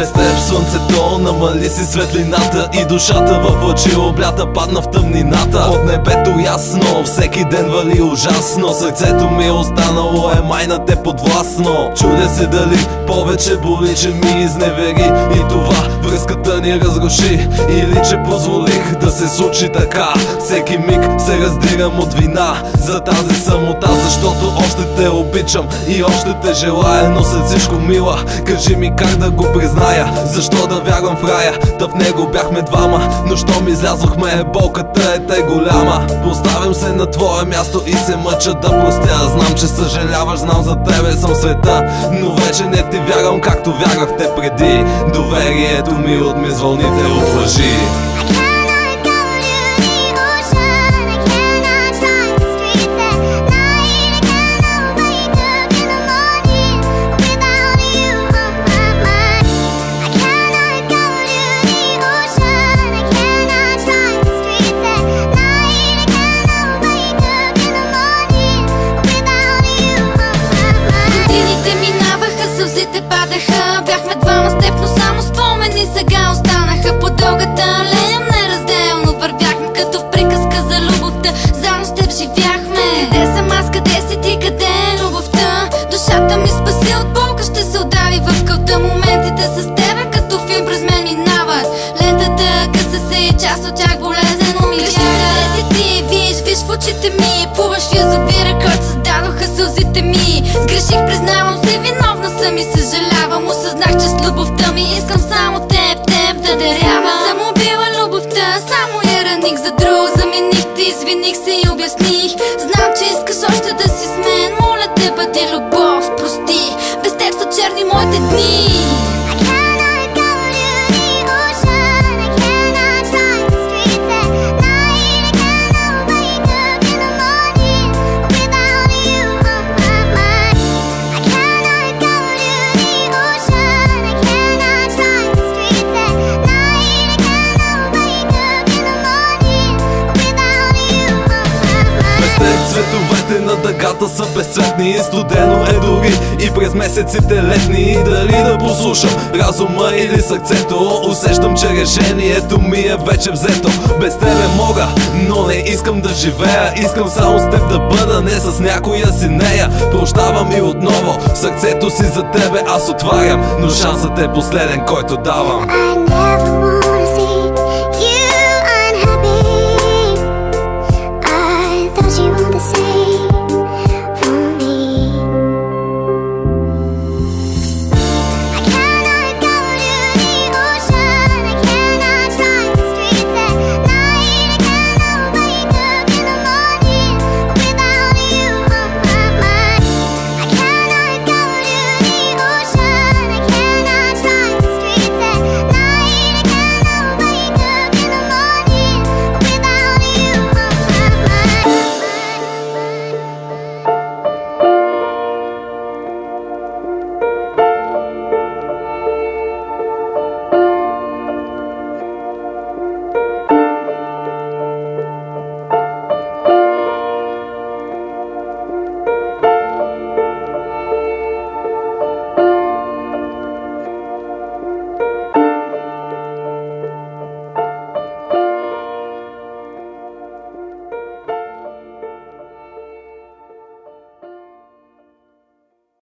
Без теб слънцето намали си светлината и душата в лъчи облята падна в тъмнината. От небето ясно, всеки ден вали ужасно. Сърцето ми е останало май на те подвластно. Чудя се дали повече боли, че ми изневери и това връзката ни разруши, или че позволих да се случи така. Всеки миг се раздирам от вина за тази самота, защото още те обичам и още те желая. Но след всичко, мила, кажи ми как да го призная. Защо да вярвам в рая? Та в него бяхме двама, но щом излязохме, болката е тъй голяма. Поставям се на твое място и се мъча да простя. Знам, че съжаляваш, знам, за тебе съм света, но вече не ти вярвам както вярвах те преди. Доверието ми от ми с вълните от лъжи. Сълзите падаха, бяхме двама с теб, но само спомени сега останаха. По дългата алея неразделно вървяхме, като в приказка за любовта. Заедно с теб живяхме. Къде съм аз, къде си ти, къде е любовта? Душата ми спаси от болка, ще се удави в кълта. Моментите с тебе като филм през мен минават. Лентата къса се и част от тях болезнено ми гряха. Къде си ти, виж в очите ми, плуваш в язовира, който създадоха сълзите ми. Сгреших, признавам се, виновна съм и съжалявам. Осъзнах, че с любовта ми искам само теб да дарявам. Съм убила любовта, само я раних за друг. Замених те, извиних се и обясних. Знам, че искаш още да си с мен, моля те, бъди любов, прости. Без теб са черни моите дни. Цветовете на дъгата са безцветни и студено е дори и през месеците летни. И дали да послушам разума или сърцето, усещам, че решението ми е вече взето. Без тебе мога, но не искам да живея. Искам само с теб да бъда, не с някоя си нея. Прощавам и отново сърцето си за тебе аз отварям, но шансът е последен, който давам.